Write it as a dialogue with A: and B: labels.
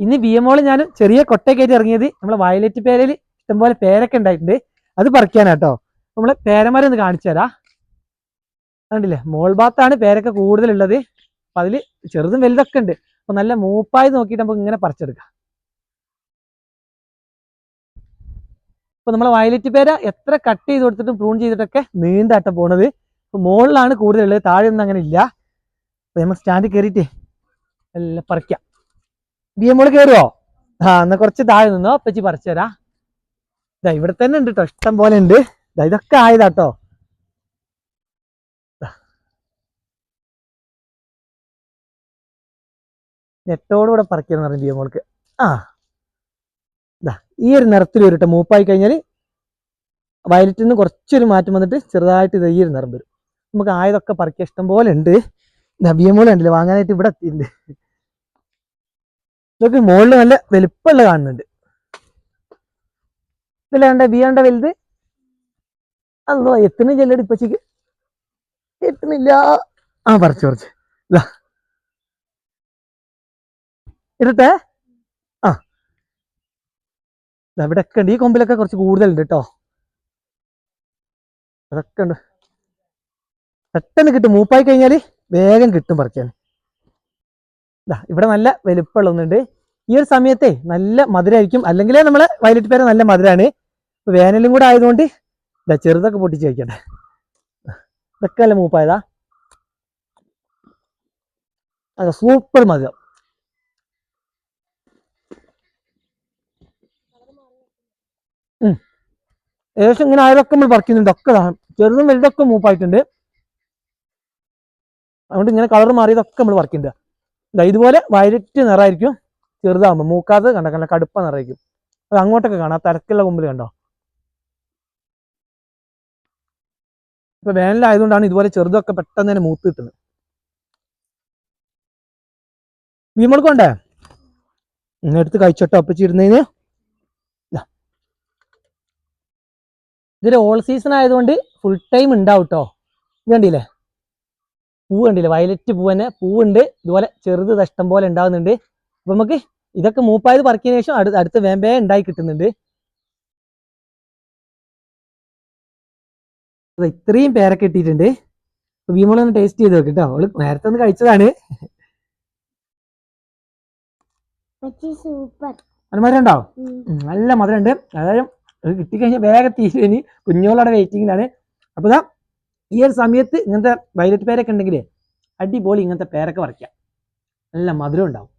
A: ഇനി ബിയമോള് ഞാൻ ചെറിയ കൊട്ടയൊക്കെ ഇറങ്ങിയത് നമ്മളെ വയലറ്റ് പേരയിൽ ഇഷ്ടംപോലെ പേരൊക്കെ ഉണ്ടായിട്ടുണ്ട്. അത് പറിക്കാനാട്ടോ. നമ്മള് പേരമരം ഒന്ന് കാണിച്ചു തരാം. കണ്ടില്ലേ, മോൾ ഭാഗത്താണ് പേരൊക്കെ കൂടുതലുള്ളത്. അപ്പൊ അതില് ചെറുതും വലുതൊക്കെ ഉണ്ട്. അപ്പൊ നല്ല മൂപ്പായി നോക്കിയിട്ട് നമുക്ക് ഇങ്ങനെ പറിച്ചെടുക്കാം. ഇപ്പൊ നമ്മളെ വയലറ്റ് പേര എത്ര കട്ട് ചെയ്ത് കൊടുത്തിട്ടും പ്രൂൺ ചെയ്തിട്ടൊക്കെ നീണ്ടാട്ട പോണത്. അപ്പൊ മുകളിലാണ് കൂടുതലുള്ളത്, താഴെ ഒന്നും അങ്ങനെ ഇല്ല. അപ്പൊ നമ്മൾ സ്റ്റാൻഡ് കയറിയിട്ടേ എല്ലാം പറിക്കാം. ബിയമോള് കയറുവോ? എന്നാ കുറച്ച് താഴെ നിന്നോ, പറ്റി പറിച്ചു തരാം. ഇതാ ഇവിടെ തന്നെ ഉണ്ട് കേട്ടോ, ഇഷ്ടം പോലെ ഉണ്ട്. ഇതൊക്കെ ആയതാട്ടോ. നെറ്റോടുകൂടെ പറിക്കാന്ന് പറഞ്ഞു ബിയമോൾക്ക്. ഈ ഒരു നിറത്തിൽ വരും മൂപ്പായി കഴിഞ്ഞാൽ. വയലറ്റിൽ നിന്ന് കുറച്ചൊരു മാറ്റം വന്നിട്ട് ചെറുതായിട്ട് ഈ ഒരു നിറം വരും. നമുക്ക് ആയതൊക്കെ പറിക്കാൻ ഇഷ്ടം പോലെ ഉണ്ട്. ബിയമോൾ ഉണ്ടല്ലോ വാങ്ങാനായിട്ട് ഇവിടെ എത്തിയിട്ടുണ്ട്. ഇതൊക്കെ മുകളിൽ നല്ല വലുപ്പമുള്ള കാണുന്നുണ്ട്. ഇതല്ല കണ്ട ബിയാണ്ട വലുത്. അല്ലോ എത്തുന്ന ചെല്ലടി ഇപ്പച്ചക്ക് എത്തുന്നില്ല. പറിച്ചു ഇരട്ടെ. ഇവിടെ ഒക്കെ ഉണ്ട്. ഈ കൊമ്പിലൊക്കെ കുറച്ച് കൂടുതലുണ്ട് കേട്ടോ. അതൊക്കെ ഉണ്ട്. പെട്ടെന്ന് കിട്ടും, മൂപ്പായി കഴിഞ്ഞാല് വേഗം കിട്ടും പറിക്കാൻ. ഇവിടെ നല്ല വലുപ്പമുള്ള ഒന്നുണ്ട്. ഈ ഒരു സമയത്തെ നല്ല മധുരമായിരിക്കും. അല്ലെങ്കിലേ നമ്മളെ വയലറ്റ് പേര നല്ല മധുരമാണ്. വേനലും കൂടെ ആയതുകൊണ്ട് ചെറുതൊക്കെ പൊട്ടിച്ച് വയ്ക്കട്ടെ. ഇതൊക്കെ നല്ല മൂപ്പായതാ. സൂപ്പർ മധുരം. ഏകദേശം ഇങ്ങനെ ആയതൊക്കെ നമ്മൾ പറിക്കുന്നുണ്ട്. ഒക്കെ ചെറുതും വലുതൊക്കെ മൂപ്പായിട്ടുണ്ട്. അതുകൊണ്ട് ഇങ്ങനെ കളർ മാറിയതൊക്കെ നമ്മൾ പറിക്കുന്നുണ്ട്. ഇതുപോലെ വയലറ്റ് നിറമായിരിക്കും ചെറുതാകുമ്പോൾ. മൂക്കാതെ കണ്ട കടുപ്പ നിറമായിരിക്കും. അത് അങ്ങോട്ടൊക്കെ കാണാം, തിരക്കുള്ള കൊമ്പിൽ കണ്ടോ. ഇപ്പൊ വേനലായതുകൊണ്ടാണ് ഇതുപോലെ ചെറുതൊക്കെ പെട്ടെന്ന് തന്നെ മൂത്ത് കിട്ടുന്നത്. വീമൾക്കൊണ്ടേ എടുത്ത് കഴിച്ചോട്ടോ ഒപ്പിച്ചിരുന്നതിന്. ഇതൊരു ഓൾ സീസൺ ആയതുകൊണ്ട് ഫുൾ ടൈം ഉണ്ടാവും കേട്ടോ. ഇത് കണ്ടില്ലേ, പൂ കണ്ടില്ലേ, വയലറ്റ് പൂ തന്നെ പൂവുണ്ട്. ഇതുപോലെ ചെറുത് ഇഷ്ടം പോലെ ഉണ്ടാകുന്നുണ്ട്. അപ്പൊ നമുക്ക് ഇതൊക്കെ മൂപ്പായത് പറിക്കിയതിനു ശേഷം അടുത്ത് വേമ്പേ ഉണ്ടായി കിട്ടുന്നുണ്ട്. ഇത്രയും പേരൊക്കെ ഇട്ടിട്ടുണ്ട്. വീമോളൊന്ന് ടേസ്റ്റ് ചെയ്ത് നോക്കിട്ടോ. അവള് നേരത്തെ ഒന്ന് കഴിച്ചതാണ്. മധുരം ഉണ്ടോ? നല്ല മധുരം ഉണ്ട്. അതായത് കിട്ടിക്കഴിഞ്ഞാൽ വേഗം തീരുവനി. കുഞ്ഞോളവിടെ വെയിറ്റിങ്ങിലാണ്. അപ്പൊ ഈ ഒരു സമയത്ത് ഇങ്ങനത്തെ വയലറ്റ് പേരൊക്കെ ഉണ്ടെങ്കിലേ അടിപൊളി ഇങ്ങനത്തെ പേരൊക്കെ പറിക്കാം. നല്ല മധുരം ഉണ്ടാവും.